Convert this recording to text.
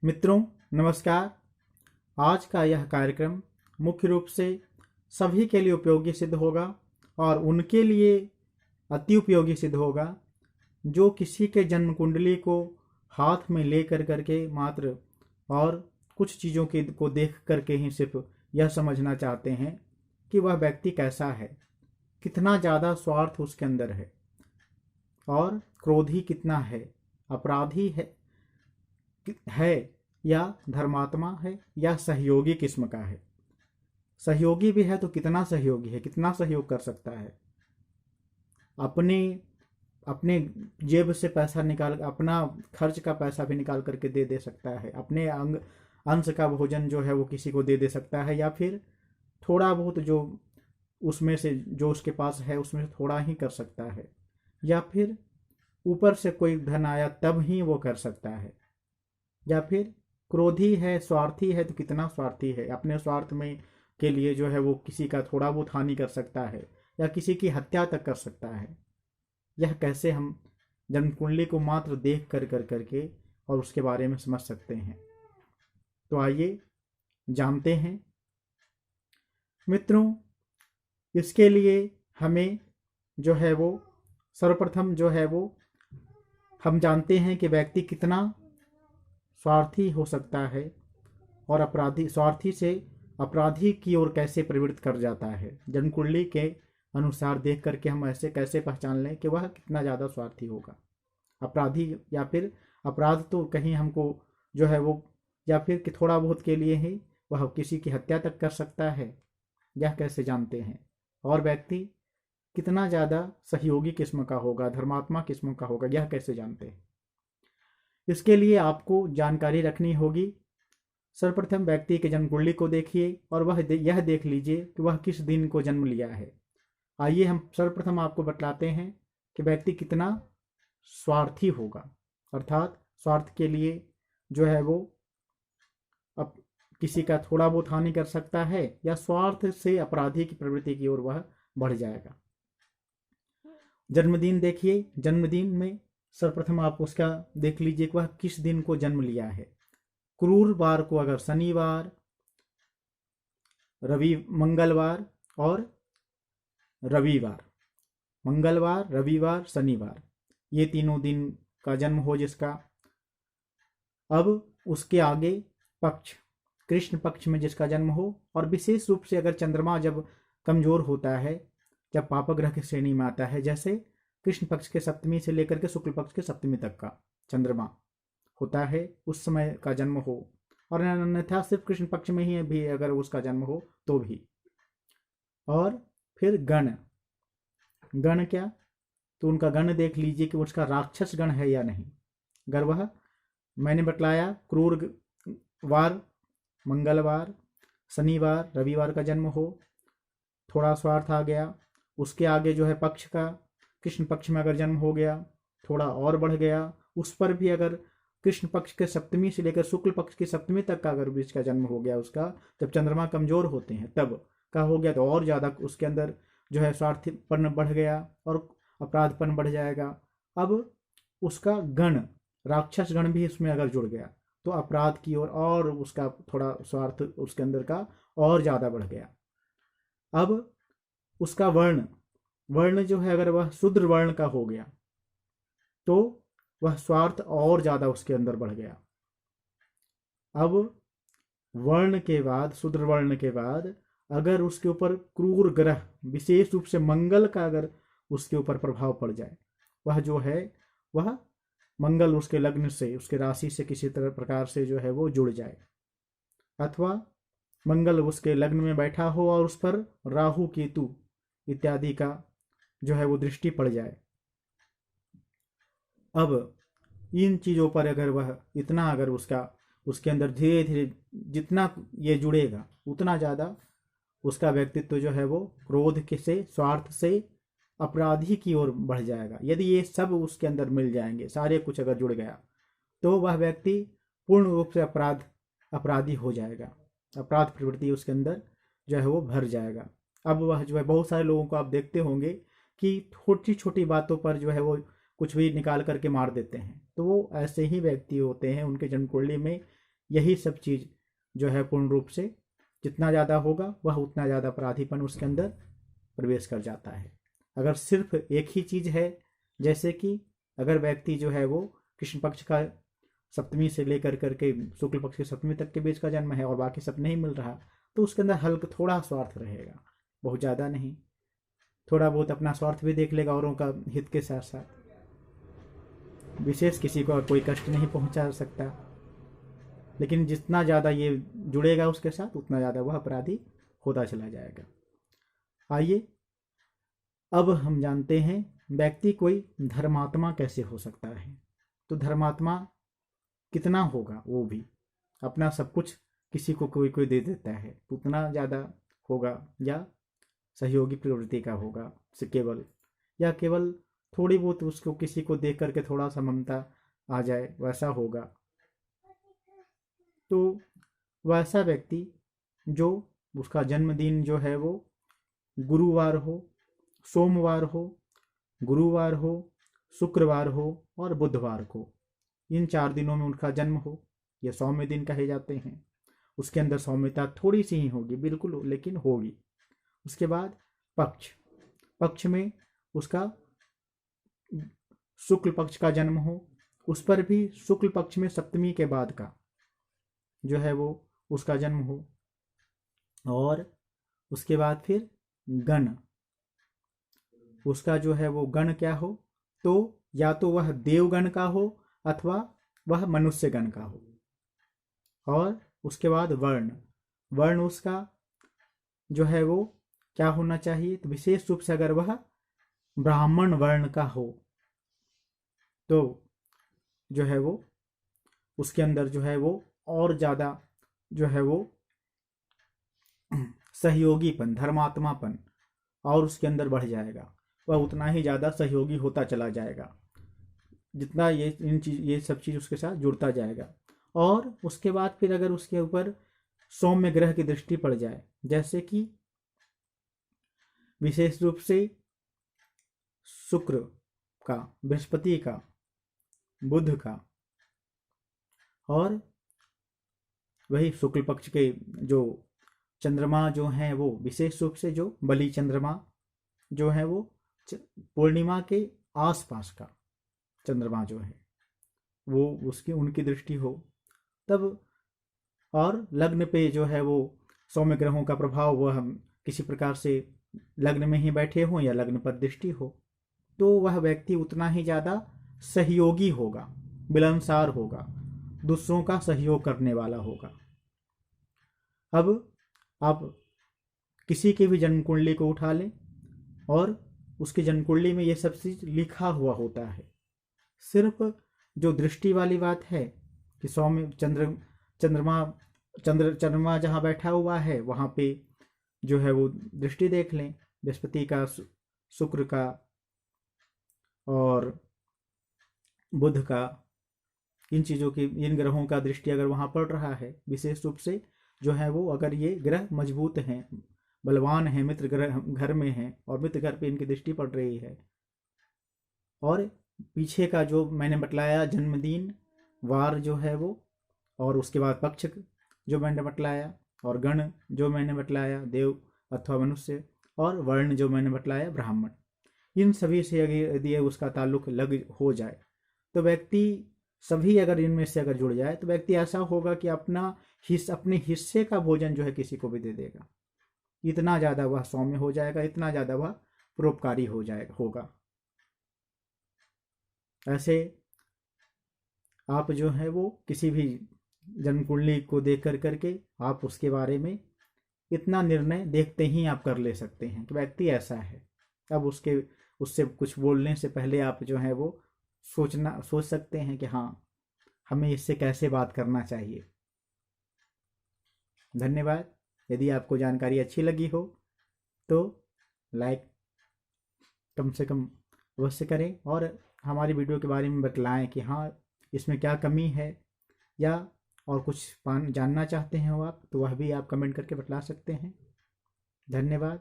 मित्रों नमस्कार। आज का यह कार्यक्रम मुख्य रूप से सभी के लिए उपयोगी सिद्ध होगा और उनके लिए अति उपयोगी सिद्ध होगा जो किसी के जन्म कुंडली को हाथ में ले करके मात्र और कुछ चीज़ों को देख करके ही सिर्फ यह समझना चाहते हैं कि वह व्यक्ति कैसा है, कितना ज़्यादा स्वार्थ उसके अंदर है और क्रोधी कितना है, अपराधी है या धर्मात्मा है या सहयोगी किस्म का है। सहयोगी भी है तो कितना सहयोगी है, कितना सहयोग कर सकता है, अपने अपने जेब से पैसा निकाल, अपना खर्च का पैसा भी निकाल करके दे सकता है, अपने अंश का भोजन जो है वो किसी को दे सकता है, या फिर थोड़ा बहुत जो उसमें से जो उसके पास है उसमें से थोड़ा ही कर सकता है, या फिर ऊपर से कोई धन आया तब ही वो कर सकता है। या फिर क्रोधी है, स्वार्थी है तो कितना स्वार्थी है, अपने स्वार्थ में के लिए जो है वो किसी का थोड़ा बहुत हानि कर सकता है या किसी की हत्या तक कर सकता है। यह कैसे हम जन्म कुंडली को मात्र देख करके और उसके बारे में समझ सकते हैं। तो आइए जानते हैं मित्रों। इसके लिए हमें जो है वो सर्वप्रथम जो है वो हम जानते हैं कि व्यक्ति कितना स्वार्थी हो सकता है और अपराधी स्वार्थी से अपराधी की ओर कैसे प्रवृत्त कर जाता है। जन्म कुंडली के अनुसार देख करके हम ऐसे कैसे पहचान लें कि वह कितना ज़्यादा स्वार्थी होगा, अपराधी या फिर अपराध तो कहीं हमको जो है वो, या फिर कि थोड़ा बहुत के लिए ही वह किसी की हत्या तक कर सकता है, यह कैसे जानते हैं। और व्यक्ति कितना ज़्यादा सहयोगी किस्म का होगा, धर्मात्मा किस्म का होगा, यह कैसे जानते हैं। इसके लिए आपको जानकारी रखनी होगी। सर्वप्रथम व्यक्ति के जन्म कुंडली को देखिए और यह देख लीजिए कि वह किस दिन को जन्म लिया है। आइए हम सर्वप्रथम आपको बतलाते हैं कि व्यक्ति कितना स्वार्थी होगा, अर्थात स्वार्थ के लिए जो है वो अब किसी का थोड़ा बहुत हानि कर सकता है या स्वार्थ से अपराधी की प्रवृत्ति की ओर वह बढ़ जाएगा। जन्मदिन देखिए, जन्मदिन में सर्वप्रथम आप उसका देख लीजिए कि वह किस दिन को जन्म लिया है। क्रूरवार को अगर शनिवार, मंगलवार और रविवार, मंगलवार, रविवार, शनिवार, ये तीनों दिन का जन्म हो जिसका। अब उसके आगे पक्ष, कृष्ण पक्ष में जिसका जन्म हो, और विशेष रूप से अगर चंद्रमा जब कमजोर होता है, जब पाप ग्रह की श्रेणी में आता है, जैसे कृष्ण पक्ष के सप्तमी से लेकर के शुक्ल पक्ष के सप्तमी तक का चंद्रमा होता है, उस समय का जन्म हो, और अन्यथा सिर्फ कृष्ण पक्ष में ही भी अगर उसका जन्म हो तो भी। और फिर गण क्या, तो उनका गण देख लीजिए कि उसका राक्षस गण है या नहीं। अगर वह मैंने बतलाया क्रूर वार, मंगलवार, शनिवार, रविवार का जन्म हो, थोड़ा स्वार्थ आ गया। उसके आगे जो है पक्ष का, कृष्ण पक्ष में अगर जन्म हो गया, थोड़ा और बढ़ गया। उस पर भी अगर कृष्ण पक्ष के सप्तमी से लेकर शुक्ल पक्ष की सप्तमी तक का अगर बीच का जन्म हो गया उसका, जब चंद्रमा कमजोर होते हैं तब का हो गया, तो और ज़्यादा उसके अंदर जो है स्वार्थीपन बढ़ गया और अपराधपन बढ़ जाएगा। अब उसका गण, राक्षस गण भी इसमें अगर जुड़ गया तो अपराध की ओर और उसका थोड़ा स्वार्थ उसके अंदर का और ज़्यादा बढ़ गया। अब उसका वर्ण जो है अगर वह शूद्र वर्ण का हो गया तो वह स्वार्थ और ज़्यादा उसके अंदर बढ़ गया। अब वर्ण के बाद, शूद्र वर्ण के बाद अगर उसके ऊपर क्रूर ग्रह, विशेष रूप से मंगल का अगर उसके ऊपर प्रभाव पड़ जाए, वह जो है वह मंगल उसके लग्न से, उसके राशि से किसी तरह प्रकार से जो है वो जुड़ जाए, अथवा मंगल उसके लग्न में बैठा हो और उस पर राहु केतु इत्यादि का जो है वो दृष्टि पड़ जाए। अब इन चीज़ों पर अगर वह इतना, अगर उसके अंदर धीरे धीरे जितना ये जुड़ेगा उतना ज़्यादा उसका व्यक्तित्व जो है वो क्रोध के से, स्वार्थ से अपराधी की ओर बढ़ जाएगा। यदि ये सब उसके अंदर मिल जाएंगे, सारे कुछ अगर जुड़ गया, तो वह व्यक्ति पूर्ण रूप से अपराधी हो जाएगा, अपराध प्रवृत्ति उसके अंदर जो है वो भर जाएगा। अब वह जो है, बहुत सारे लोगों को आप देखते होंगे कि छोटी छोटी बातों पर जो है वो कुछ भी निकाल करके मार देते हैं, तो वो ऐसे ही व्यक्ति होते हैं, उनके जन्म कुंडली में यही सब चीज़ जो है पूर्ण रूप से जितना ज़्यादा होगा वह उतना ज़्यादा अपराधीपन उसके अंदर प्रवेश कर जाता है। अगर सिर्फ एक ही चीज़ है, जैसे कि अगर व्यक्ति जो है वो कृष्ण पक्ष का सप्तमी से लेकर करके शुक्ल पक्ष के सप्तमी तक के बीच का जन्म है और बाकी सब नहीं मिल रहा, तो उसके अंदर हल्का थोड़ा स्वार्थ रहेगा, बहुत ज़्यादा नहीं, थोड़ा बहुत अपना स्वार्थ भी देख लेगा औरों का हित के साथ साथ, विशेष किसी को कोई कष्ट नहीं पहुंचा सकता। लेकिन जितना ज़्यादा ये जुड़ेगा उसके साथ उतना ज़्यादा वह अपराधी होता चला जाएगा। आइए अब हम जानते हैं व्यक्ति कोई धर्मात्मा कैसे हो सकता है। तो धर्मात्मा कितना होगा, वो भी अपना सब कुछ किसी को कोई कोई दे देता है तो उतना ज़्यादा होगा, या सहयोगी प्रवृत्ति का होगा से केवल, या केवल थोड़ी बहुत उसको किसी को देख करके थोड़ा सा ममता आ जाए वैसा होगा। तो वैसा व्यक्ति जो उसका जन्मदिन जो है वो गुरुवार हो, सोमवार हो, गुरुवार हो, शुक्रवार हो और बुधवार को, इन 4 दिनों में उनका जन्म हो, ये सौम्य दिन कहे जाते हैं। उसके अंदर सौम्यता थोड़ी सी ही होगी, बिल्कुल, लेकिन होगी। उसके बाद पक्ष में उसका शुक्ल पक्ष का जन्म हो, उस पर भी शुक्ल पक्ष में सप्तमी के बाद का जो है वो उसका जन्म हो, और उसके बाद फिर गण, उसका जो है वो गण क्या हो, तो या तो वह देवगण का हो अथवा वह मनुष्य गण का हो। और उसके बाद वर्ण उसका जो है वो क्या होना चाहिए, तो विशेष रूप से अगर वह ब्राह्मण वर्ण का हो तो जो है वो उसके अंदर जो है वो और ज़्यादा जो है वो सहयोगीपन, धर्मात्मापन और उसके अंदर बढ़ जाएगा, वह उतना ही ज़्यादा सहयोगी होता चला जाएगा जितना ये सब चीज़ उसके साथ जुड़ता जाएगा। और उसके बाद फिर अगर उसके ऊपर सौम्य ग्रह की दृष्टि पड़ जाए, जैसे कि विशेष रूप से शुक्र का, बृहस्पति का, बुध का, और वही शुक्ल पक्ष के जो चंद्रमा जो हैं वो विशेष रूप से जो बलि चंद्रमा जो है वो पूर्णिमा के आसपास का चंद्रमा जो है वो उसकी उनकी दृष्टि हो तब, और लग्न पे जो है वो सौम्य ग्रहों का प्रभाव वह हम किसी प्रकार से लग्न में ही बैठे हों या लग्न पर दृष्टि हो, तो वह व्यक्ति उतना ही ज़्यादा सहयोगी होगा, मिलनसार होगा, दूसरों का सहयोग करने वाला होगा। अब आप किसी की भी जन्म कुंडली को उठा लें और उसकी जन्म कुंडली में ये सब चीज़ लिखा हुआ होता है, सिर्फ जो दृष्टि वाली बात है कि सौम्य चंद्रमा जहाँ बैठा हुआ है वहाँ पे जो है वो दृष्टि देख लें, बृहस्पति का, शुक्र का और बुध का, इन चीज़ों की, इन ग्रहों का दृष्टि अगर वहाँ पड़ रहा है, विशेष रूप से जो है वो अगर ये ग्रह मजबूत हैं, बलवान हैं, मित्र ग्रह घर में हैं और मित्र घर पे इनकी दृष्टि पड़ रही है, और पीछे का जो मैंने बतलाया जन्मदिन वार जो है वो, और उसके बाद पक्ष जो मैंने बतलाया, और गण जो मैंने बतलाया देव अथवा मनुष्य, और वर्ण जो मैंने बतलाया ब्राह्मण, इन सभी से यदि उसका ताल्लुक लग हो जाए तो व्यक्ति सभी अगर इनमें से अगर जुड़ जाए तो व्यक्ति ऐसा होगा कि अपने हिस्से का भोजन जो है किसी को भी दे देगा, इतना ज़्यादा वह सौम्य हो जाएगा, इतना ज़्यादा वह परोपकारी होगा। ऐसे आप जो है वो किसी भी जन्म कुंडली को देख करके आप उसके बारे में इतना निर्णय देखते ही आप कर ले सकते हैं कि व्यक्ति ऐसा है। अब उससे कुछ बोलने से पहले आप जो है वो सोच सकते हैं कि हाँ, हमें इससे कैसे बात करना चाहिए। धन्यवाद। यदि आपको जानकारी अच्छी लगी हो तो लाइक कम से कम अवश्य करें, और हमारी वीडियो के बारे में बतलाएं कि हाँ इसमें क्या कमी है, या और कुछ जानना चाहते हैं हो आप तो वह भी आप कमेंट करके बतला सकते हैं। धन्यवाद।